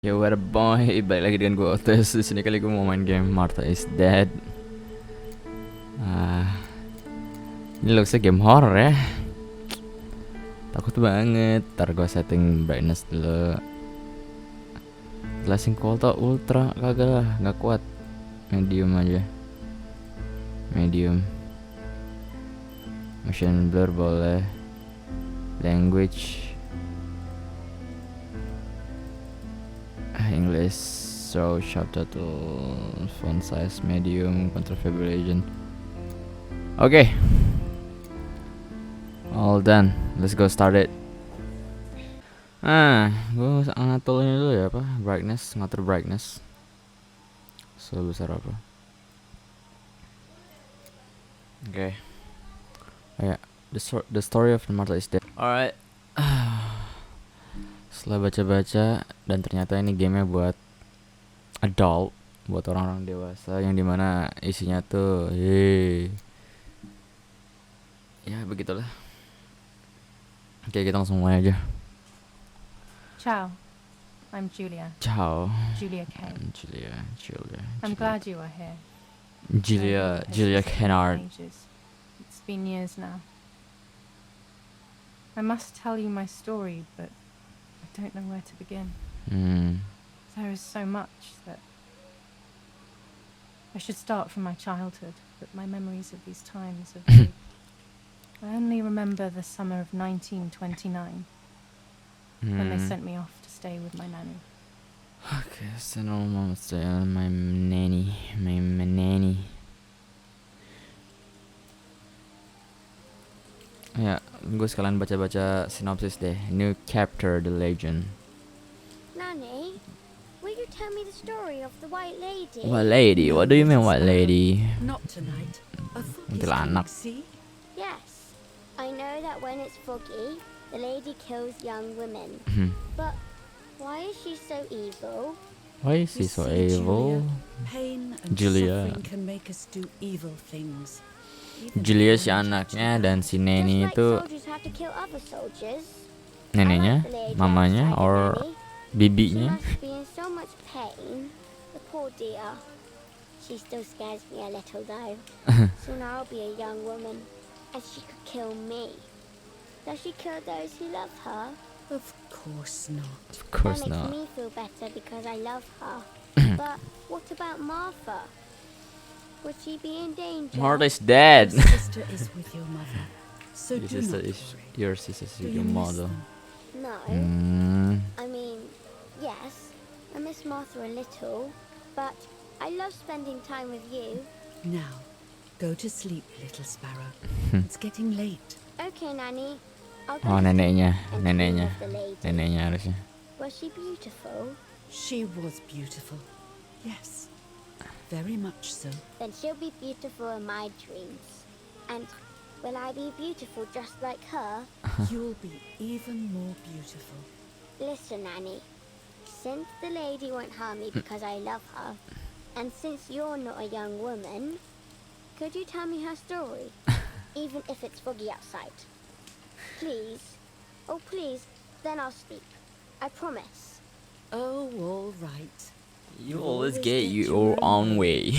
Yo, what up boy, balik lagi dengan gue Otes. Di sini kali gue mau main game Martha is Dead. Ini looksnya game horror ya. Takut banget. Ntar gue setting brightness dulu. Flashing quality ultra kagak lah, nggak kuat. Medium aja. Medium. Motion blur boleh. Language English, so subtitle, font size medium, control vibration. Okay, all done. Let's go start it. Gue ngaturnya dulu ya apa? Brightness, ngatur brightness. Sebesar apa? Okay. Yeah, the story of the Martha is Dead. Alright. Setelah baca-baca dan ternyata ini gamenya buat adult, buat orang-orang dewasa yang dimana isinya tuh ya begitulah. Oke, kita langsung mulai aja. Ciao, I'm Julia. Ciao. Julia K. Julia. I'm glad you are here. Julia Kennard. It's been years now. I must tell you my story, but I don't know where to begin. There is so much that I should start from my childhood, but my memories of these times are vague. I only remember the summer of 1929 when they sent me off to stay with my nanny. Okay, so no mom stay on my nanny. Ya, gue sekalian baca-baca sinopsis deh. New chapter, the legend. Nanny, will you tell me the story of the white lady? What lady? What do you mean white lady? Not tonight. A fog is Kuntilanak. coming, see? Yes, I know that when it's foggy, the lady kills young women. But why is she so evil? Why is he You so see, evil? Julia, pain and Julia. suffering can make us do evil things. Even Julia if si we don't anaknya touch dan si Neni Just like itu soldiers have to kill other soldiers. neneknya, I like the lady mamanya, outside or the nanny. She bibinya. must be in so much pain. The poor dear. She still scares me a little though. Soon I'll be a young woman, and she could kill me. Does she kill those who love her? Of course not. Of course That makes not. me feel better because I love her. But what about Martha? Would she be in danger? Martha is dead. Your sister is with your mother, so Your do sister not is worry. your sister is Do your you miss mother. them? No. I mean, yes, I miss Martha a little, but I love spending time with you. Now, go to sleep, little sparrow. It's getting late. Okay, Nanny. I'll Oh, go to sleep neneknya, and dream neneknya, of the lady. neneknya harusnya. Was she beautiful? She was beautiful. Yes, very much so. Then she'll be beautiful in my dreams. And will I be beautiful just like her? You'll be even more beautiful. Listen, Nanny. Since the lady won't harm me because I love her, and since you're not a young woman, could you tell me her story? Even if it's foggy outside. Please. Oh, please. Then I'll sleep. I promise. Oh, all right. You You always always get get your your own own way.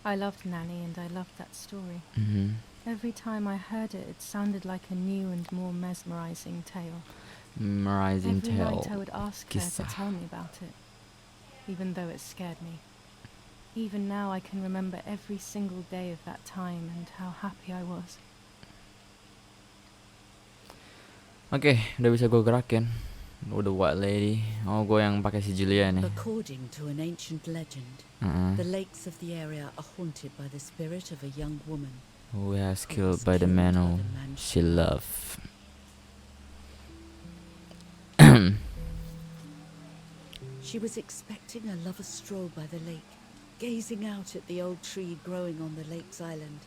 I loved Nanny and I loved that story. Mhm. Every time I heard it, it sounded like a new and more mesmerizing tale. Memorizing Every tale. night I would ask her to Kisah. tell me about it, even though it scared me. Even now I can remember every single day of that time and how happy I was. Oke, udah bisa gue gerakin. Udah white lady. Oh, gue yang pakai si Julia nih. According to an ancient legend, the lakes of the area are haunted by the spirit of a young woman. Who was killed by the man who she loved. She was expecting a lover's stroll by the lake, gazing out at the old tree growing on the lake's island.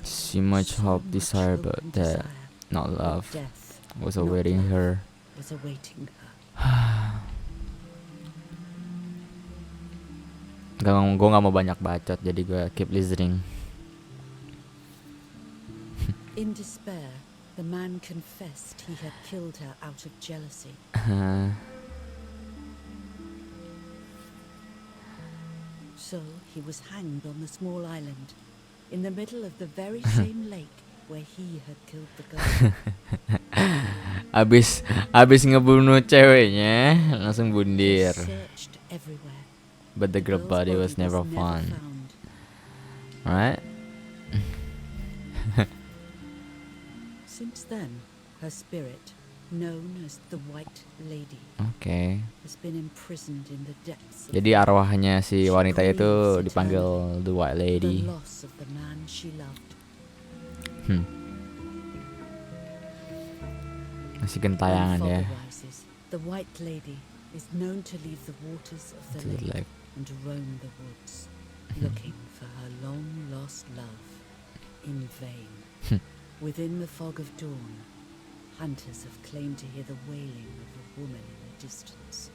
She much hope, So much desire, hope but and that desire, not but love death was not awaiting love. her. was awaiting her. Gue gak mau banyak bacot, jadi gue keep listening. In despair, the man confessed he had killed her out of jealousy. So he was hanged on the small island, in the middle of the very same lake where he had killed the girl. Abis ngebunuh ceweknya langsung They bundir. searched everywhere. But the girl girl's body was never found. Right? Since then, her spirit, known as the White Lady, Oke. has been imprisoned in the depths of Jadi arwahnya si wanita itu dipanggil The White the Lady. loss of the man she loved. Masih When gentayangan fog ya. arises, the White Lady is known to leave the waters of the To the lake lake. and roam the woods, looking for her long-lost love in vain. Within the fog of dawn, hunters have claimed to hear the wailing of a woman in the distance.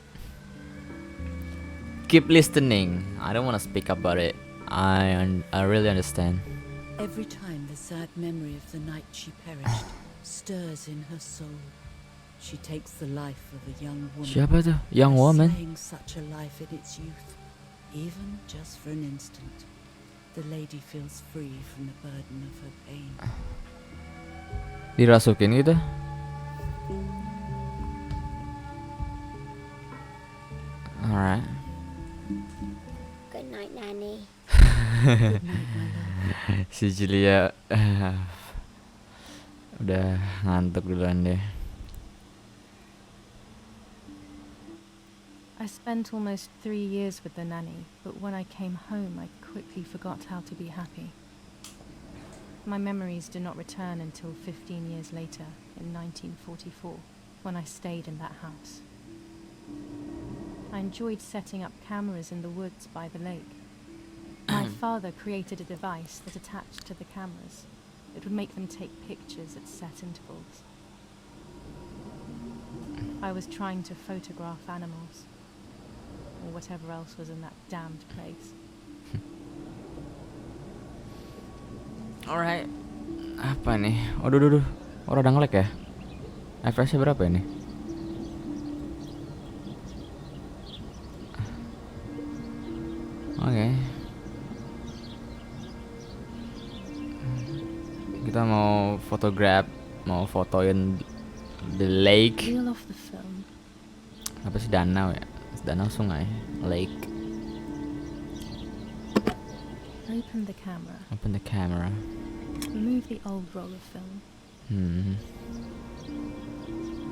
Keep listening. I don't want to speak about it. I really understand. Every time the sad memory of the night she perished stirs in her soul, she takes the life of a young woman. Siapa tuh? Young by woman? slaying such a life in its youth, even just for an instant, the lady feels free from the burden of her pain. Dirasukin gitu? Alright. Good night, Nanny. Good night, my love. Si Julia udah ngantuk duluan deh. I spent almost 3 years with the nanny, but when I came home, I quickly forgot how to be happy. My memories do not return until 15 years later, in 1944, when I stayed in that house. I enjoyed setting up cameras in the woods by the lake. My father created a device that attached to the cameras. It would make them take pictures at set intervals. I was trying to photograph animals, or whatever else was in that damned place. Alright. Apa nih? Aduh. Oh, udah nge-lag ya? FPS-nya berapa ini? Oke. Kita mau fotoin the lake. Reel off the film. Apa sih, danau ya? Danau, sungai, lake. Open the camera. Open the camera. Remove the old roll of film.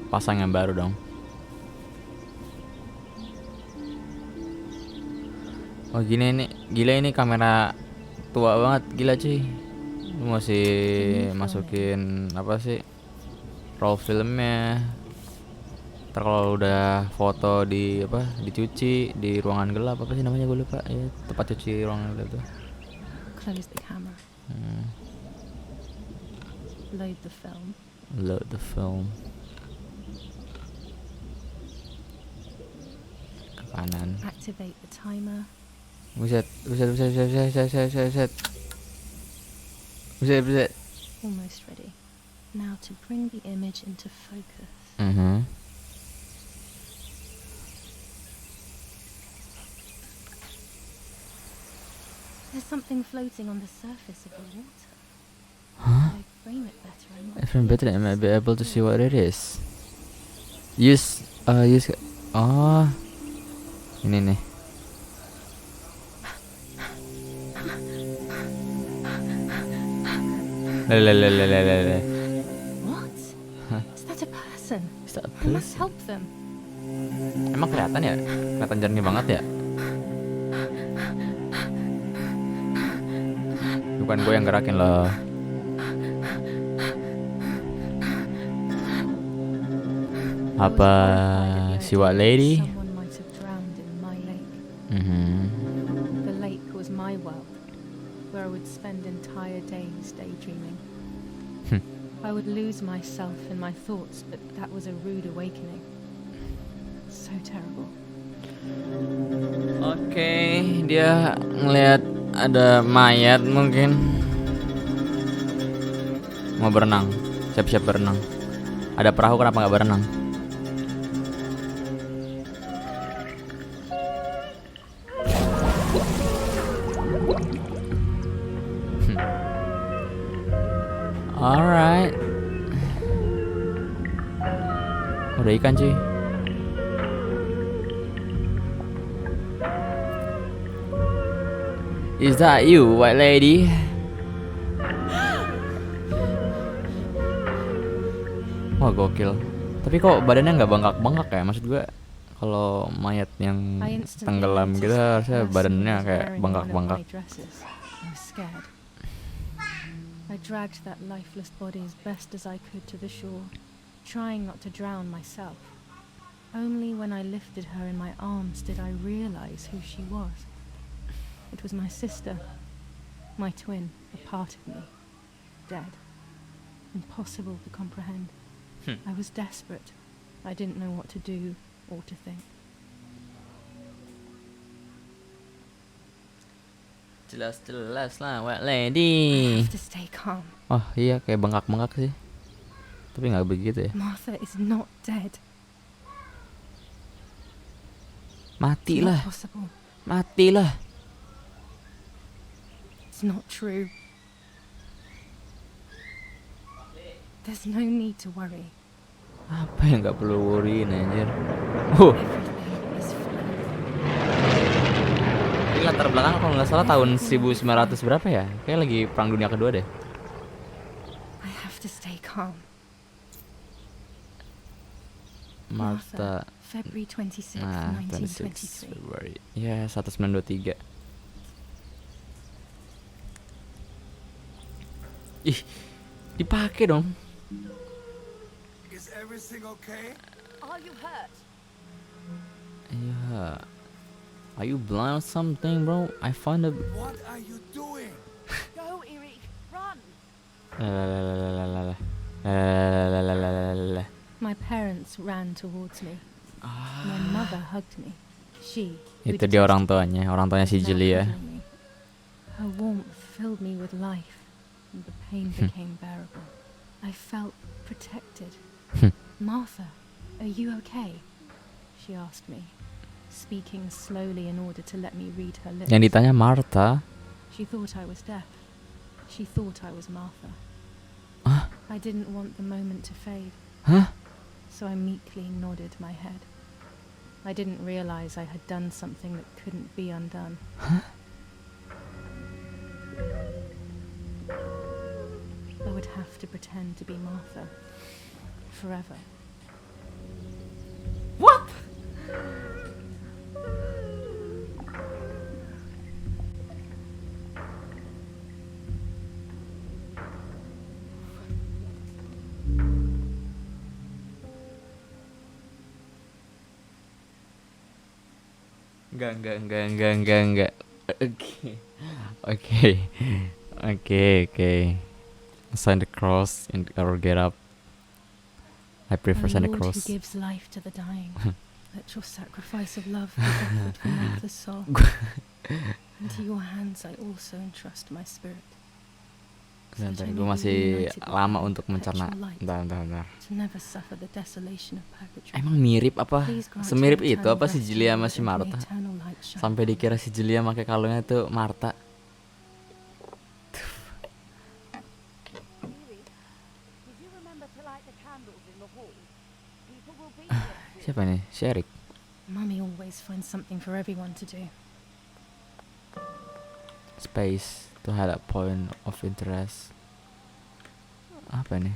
Pasang yang baru dong. Oh gini nih, gila ini kamera tua banget, gila cuy. Lu masih masukin apa sih, roll filmnya. Ntar kalau udah foto di apa, dicuci di ruangan gelap, apa sih namanya, gue lupa ya, tempat cuci ruangan gelap tuh. Close the camera. Load the film. Load the film. Ke kanan. Activate the timer. Buset. Almost ready. Now to bring the image into focus. There's something floating on the surface of the water. Huh? If I frame it better, If I'm better, I might be able to see what it is. Use. Oh, ini nih. What? Is that a person? Is that a I must person? help them. Emang kelihatan ya? Kelihatan jernih banget ya? Bukan gue yang gerakin loh. Apa si White Lady? Someone might have drowned in my lake. The lake was my world, where I would spend entire days daydreaming. I would lose myself in my thoughts, but that was a rude awakening. So terrible. Oke, dia ngelihat ada mayat mungkin. Mau berenang. Siap-siap berenang. Ada perahu, kenapa nggak berenang? Alright. Udah ikan cuy. Is that you, white lady? Wah gokil. Tapi kok badannya nggak bengkak-bengkak ya? Maksud gue kalau mayat yang tenggelam gitu harusnya badannya kayak bengkak-bengkak. I dragged that lifeless body as best as I could to the shore, trying not to drown myself. Only when I lifted her in my arms did I realize who she was. It was my sister, my twin, a part of me, dead. Impossible to comprehend. I was desperate. I didn't know what to do or to think. Jelas-jelas lah, white I lady. have to stay calm. Oh iya, kayak bengkak-bengkak sih. Tapi nggak begitu ya. Martha is not dead. Matilah, It's not possible. matilah. It's not true. There's no need to worry. Apa yang nggak perlu worryin anjir? Everything is fine. Ini latar belakang kalau nggak salah tahun 1900 berapa ya? Kayak lagi Perang Dunia Kedua deh. I have to stay calm. Martha. February 26th, Nah, 26 1923. February. Ya, 1923. Ih, dipakai dong. Is everything okay? Are you hurt? Iya. Are you blind or something, bro? I found a. What are you doing? Go, Eric, run! Lalalalalalalalalalalalalalalala. My parents ran towards me. My mother hugged me. She. who Itu dia orang detested tuanya si me, now Julia. cuddling me. Her warmth filled me with life, and the pain became bearable. I felt protected. Martha, are you okay? She asked me, speaking slowly in order to let me read her lips. Yang ditanya Martha. She thought I was deaf. She thought I was Martha. Hah? I didn't want the moment to fade, Hah? so I meekly nodded my head. I didn't realize I had done something that couldn't be undone. I would have to pretend to be Martha forever. What? Enggak. Oke. Sign the cross or get up. I prefer O sign the Lord who cross. gives life to the dying, let your sacrifice of love be offered for Martha's soul. Into your hands I also entrust my spirit. Bentar, gue masih lama untuk mencerna. Bentar. To never suffer the desolation of purgatory. Emang mirip apa? Please grant Semirip me itu eternal apa si rest Julia in sama you si and may Martha? eternal light shine Sampai upon dikira you. si Julia pakai kalungnya itu Martha. Eric, did you remember to light the candles in the hall? People will be here. Siapa nih? Si Eric. Mummy always finds something for everyone to do. Space to highlight point of interest. Apa nih?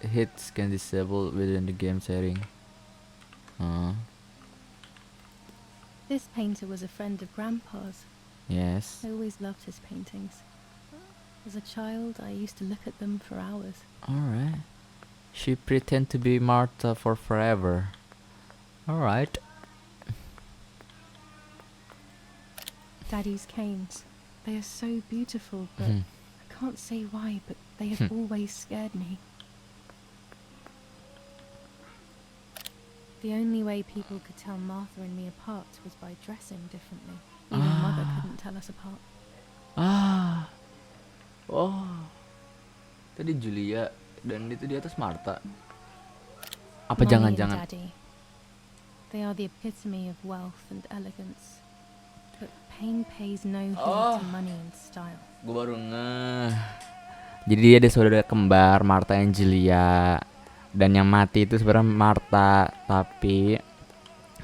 Hits can disable within the game setting. This painter was a friend of Grandpa's. Yes. I always loved his paintings. As a child, I used to look at them for hours. Alright. She pretend to be Martha for forever. Alright. Daddy's canes. They are so beautiful, but I can't say why, but they have always scared me. The only way people could tell Martha and me apart was by dressing differently. Even Mother couldn't tell us apart. Ah. Oh. Tadi Julia dan itu di atas Martha. Apa Mommy and jangan-jangan Daddy. They are the epitome of wealth and elegance. But pain pays no heed to money and style. gue baru ngeh. Jadi dia ada saudara kembar Martha and Julia. Dan yang mati itu sebenarnya Martha, tapi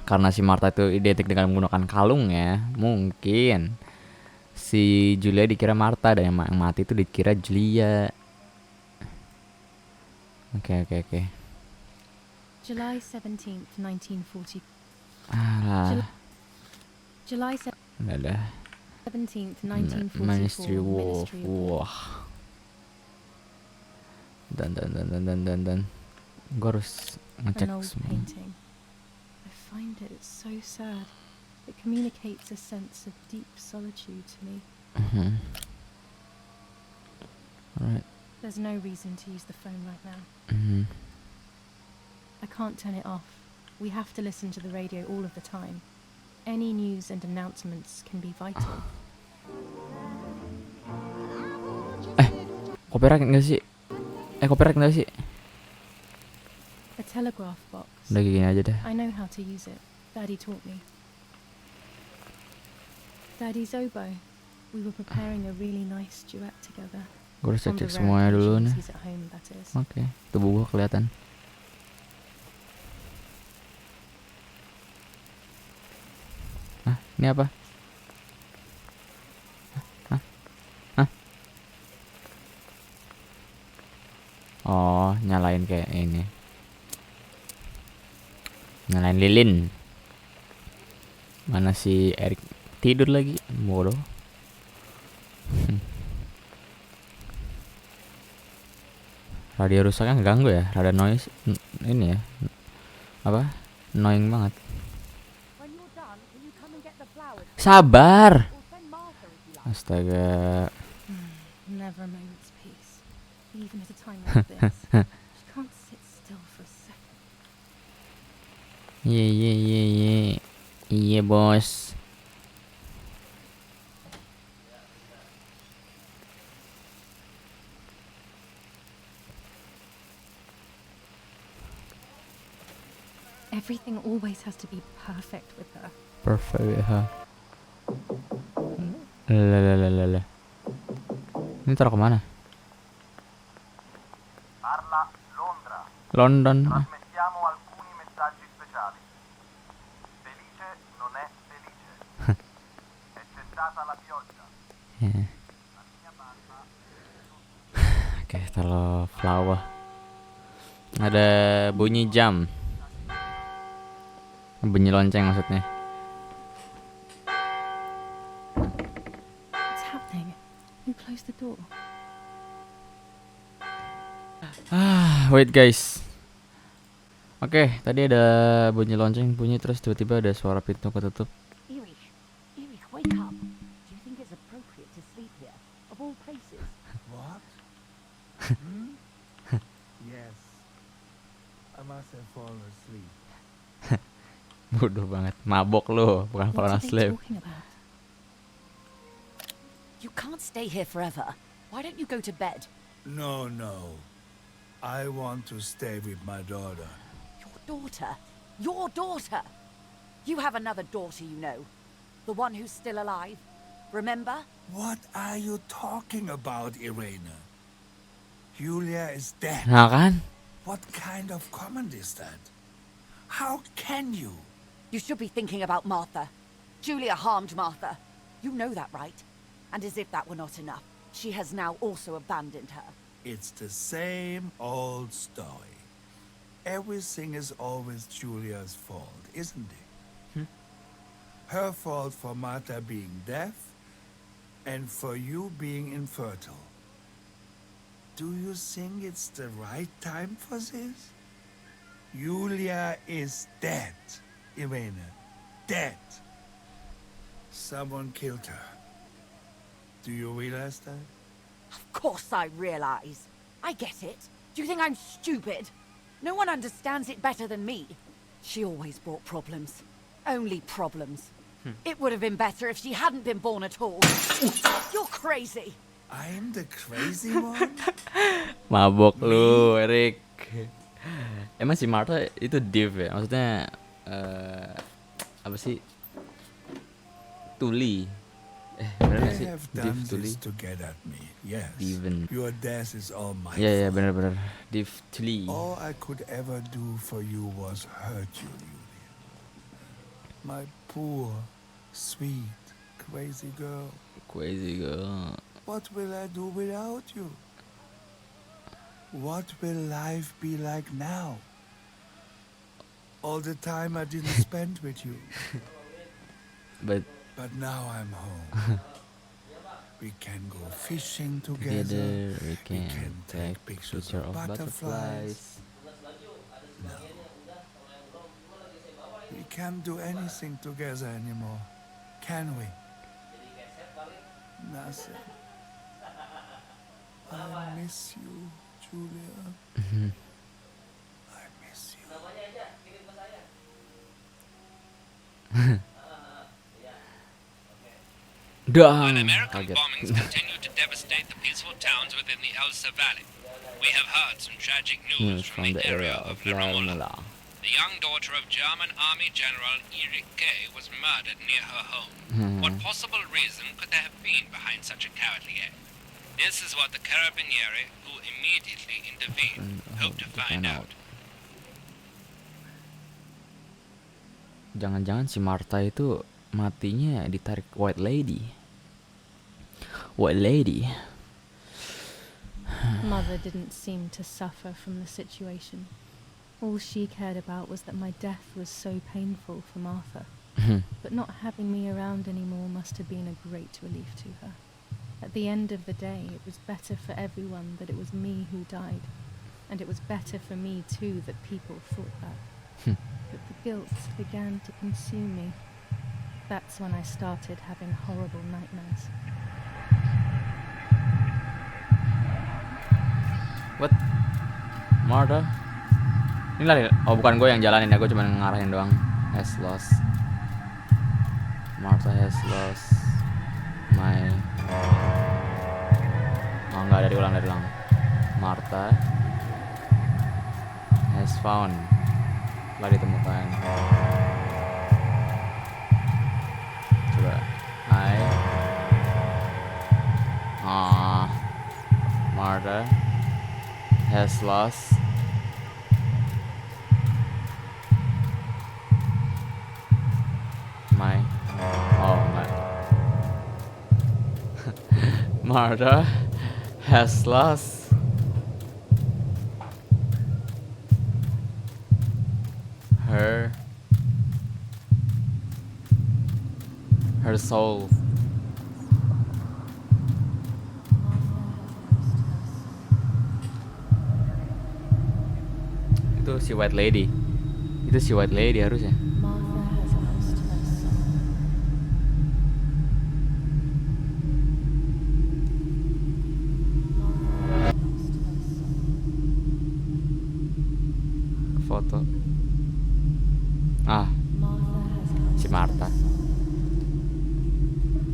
karena si Martha itu identik dengan menggunakan kalung ya, mungkin si Julia dikira Martha dan yang mati itu dikira Julia. Oke. July 17th, 1940. July Udah. 17th, 1944. Ministry Wolf. Wah. Dan. Gue harus ngecek An old semua. painting. I find it so sad. It communicates a sense of deep solitude to me. Alright. There's no reason to use the phone right now. I can't turn it off. We have to listen to the radio all of the time. Any news and announcements can be vital. Copyright nggak sih? Copyright nggak sih? A telegraph box. Udah gini aja deh. I know how to use it. Daddy taught me. Daddy's oboe. We were preparing a really nice duet together. Gue harus On the cek rare semuanya dulu occasions nih. he's at home, that is. Oke, tubuh gue kelihatan. Ini apa? Oh, nyalain kayak ini. Nyalain lilin. Mana si Erik tidur lagi? Bodoh. Radio rusaknya ganggu ya, rada noise ini ya. Apa? Annoying banget. Sabar. Astaga. Never a moment's peace. Even at a time like this. She can't sit still for a second. Iya. Iya, bos. Everything always has to be perfect with her. Perfect ya. Lalalala. Ini taruh kemana? Parla Londra. London. Trasmettiamo alcuni messaggi speciali. Felice non è felice. È cessata la pioggia. Oke, taruh flower. Ada bunyi jam. Bunyi lonceng maksudnya. What's happening? Who closed the door? Wait guys. Oke, tadi ada bunyi lonceng, bunyi terus tiba-tiba ada suara pintu ketutup. Erich, wake up. Do you think it's appropriate to sleep here? Of all places. What? Yes. I must have fallen asleep. Bodoh banget, mabok lo, bukan What fallen are they asleep. talking about? You can't stay here forever. Why don't you go to bed? No. I want to stay with my daughter. Your daughter? Your daughter? You have another daughter, you know. The one who's still alive. Remember? What are you talking about, Irena? Julia is dead. Nah kan? What kind of comment is that? How can you? You should be thinking about Martha. Julia harmed Martha. You know that, right? And as if that were not enough, she has now also abandoned her. It's the same old story. Everything is always Julia's fault, isn't it? Her fault for Martha being deaf and for you being infertile. Do you think it's the right time for this? Julia is dead, Irena. Dead. Someone killed her. Do you realize that? Of course I realize. I get it. Do you think I'm stupid? No one understands it better than me. She always brought problems. Only problems. It would have been better if she hadn't been born at all. You're crazy. I'm the crazy one? Mabok lu, Erik. Emang si Martha itu div ya? Maksudnya apa sih? Tuli. Bener gak They sih? have Div done Tuli. this to get at me, yes. Diven. Your death is all my Iya fault. bener. Div Tuli. All I could ever do for you was hurt you, Julia. My poor, sweet, crazy girl. Crazy girl. What will I do without you? What will life be like now? All the time I didn't spend with you. But But now I'm home. We can go fishing together. together we can take pictures picture of butterflies. No. We can't do anything together anymore, can we? Nothing. I miss you, Julia. I miss you. Dang, American kaget. bombings continue to devastate the peaceful towns within the Elsa Valley. We have heard some tragic news from the area of Ragnarok. The young daughter of German Army General Erich K. was murdered near her home. What possible reason could there have been behind such a cowardly act? This is what the Carabinieri, who immediately intervened, hope to find out. Jangan-jangan si Martha itu matinya ditarik White Lady. White Lady. Mother didn't seem to suffer from the situation. All she cared about was that my death was so painful for Martha. But not having me around anymore must have been a great relief to her. At the end of the day, it was better for everyone that it was me who died. And it was better for me too that people thought that. But the guilt began to consume me. That's when I started having horrible nightmares. What? Martha? Ini lari. Oh bukan gue yang jalanin ya, gue cuma ngarahin doang. Has lost. Martha has lost my. Oh enggak, dari ulang. Martha has found. Telah ditemukan. Coba. Martha has lost my. Oh my. Martha has lost her soul. Itu si White Lady. Itu si White Lady harusnya. Martha has lost her soul. Foto. Si Martha.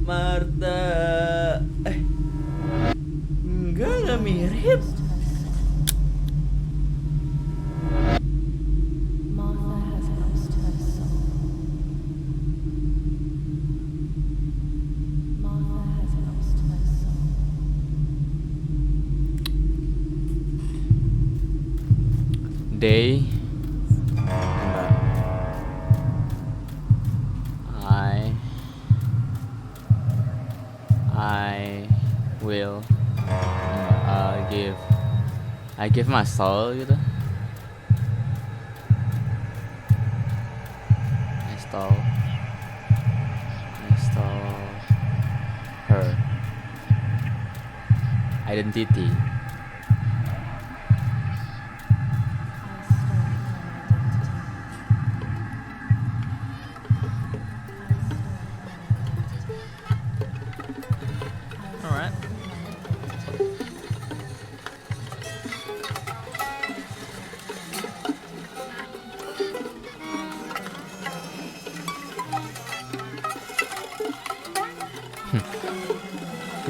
Martha. Enggak mirip. Martha has lost her soul. Martha has lost her soul. They. I will I give my soul gitu. I stole her identity. Alright.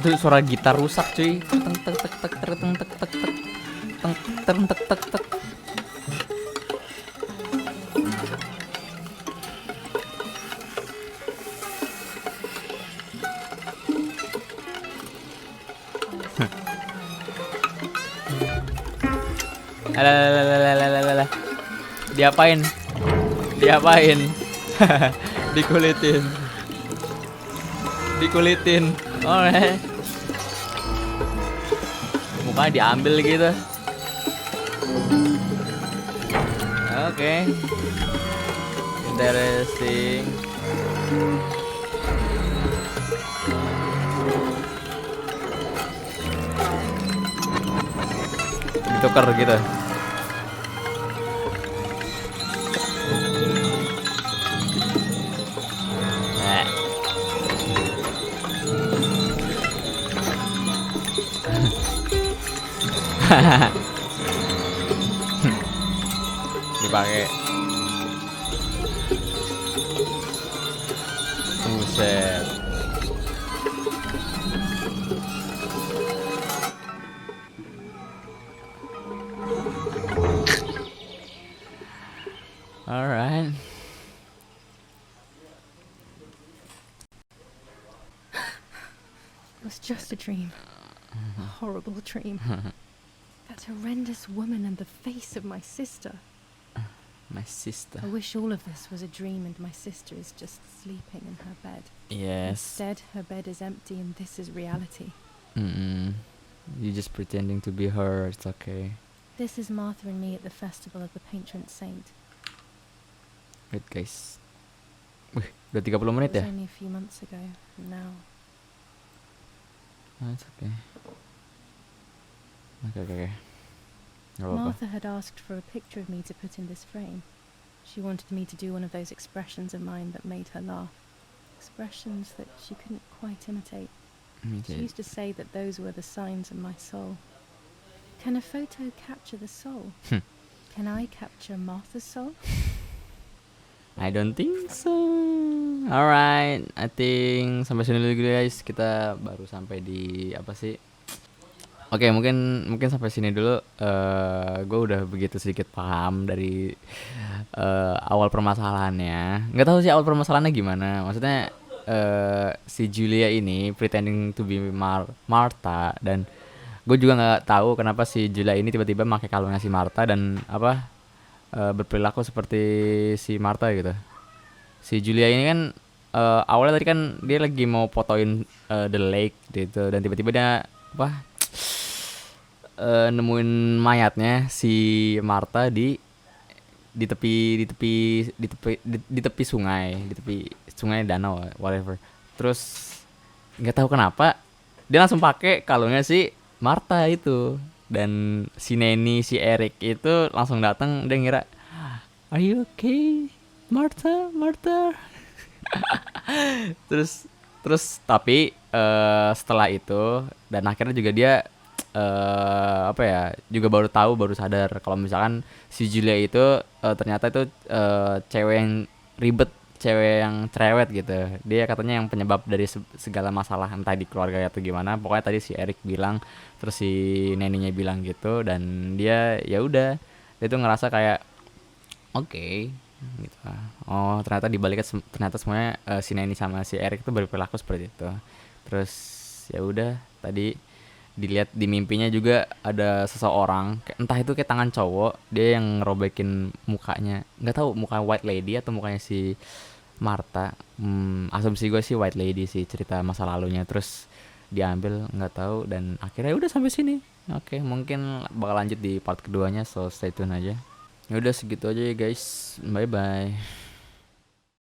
Itu suara gitar rusak cuy. Teng tek tek tek tek teng tek tek tek teng teng tek tek tek. Alah, diapain? Diapain? Dikulitin. Alright. Mukanya diambil gitu. Oke. Interesting. Ditukar gitu. Dipakai. Buset. Alright. It was just a dream. A horrible dream. That horrendous woman and the face of my sister. My sister. I wish all of this was a dream and my sister is just sleeping in her bed. Yes. Instead, her bed is empty and this is reality. You just pretending to be her. It's okay. This is Martha and me at the festival of the patron saint. Wait guys. Wih, udah 30 menit It ya? was only a few months ago. Now. Oh, it's okay. Okay. Gak apa-apa. Martha had asked for a picture of me to put in this frame. She wanted me to do one of those expressions of mine that made her laugh. Expressions that she couldn't quite imitate. She used to say that those were the signs of my soul. Can a photo capture the soul? Can I capture Martha's soul? I don't think so. Alright, I think sampai sini dulu guys. Kita baru sampai di apa sih? Oke, mungkin sampai sini dulu. Gue udah begitu sedikit paham dari awal permasalahannya. Nggak tahu sih awal permasalahannya gimana. Maksudnya si Julia ini pretending to be Martha, dan gue juga nggak tahu kenapa si Julia ini tiba-tiba pakai kalungnya si Martha dan apa berperilaku seperti si Martha gitu. Si Julia ini kan awalnya tadi kan dia lagi mau fotoin the lake gitu, dan tiba-tiba dia apa nemuin mayatnya si Martha di tepi sungai danau whatever. Terus nggak tahu kenapa dia langsung pakai kalungnya si Martha itu, dan si Neni si Eric itu langsung datang. Dia ngira, are you okay Martha terus tapi setelah itu, dan akhirnya juga dia juga baru sadar kalau misalkan si Julia itu ternyata itu cewek yang ribet, cewek yang cerewet gitu. Dia katanya yang penyebab dari segala masalah, entah di keluarga atau gimana. Pokoknya tadi si Eric bilang, terus si neninya bilang gitu, dan dia ya udah, dia tuh ngerasa kayak oke, gitu. Oh ternyata dibaliknya ternyata semuanya si Neni sama si Eric tuh berperilaku seperti itu. Terus ya udah, tadi dilihat di mimpinya juga ada seseorang, entah itu kayak tangan cowok, dia yang ngerobekin mukanya. Nggak tahu muka white lady atau mukanya si Martha. Asumsi gue sih white lady sih, cerita masa lalunya. Terus diambil, nggak tahu, dan akhirnya udah sampai sini. Oke, mungkin bakal lanjut di part keduanya, so stay tune aja. Ya udah segitu aja ya guys. Bye bye.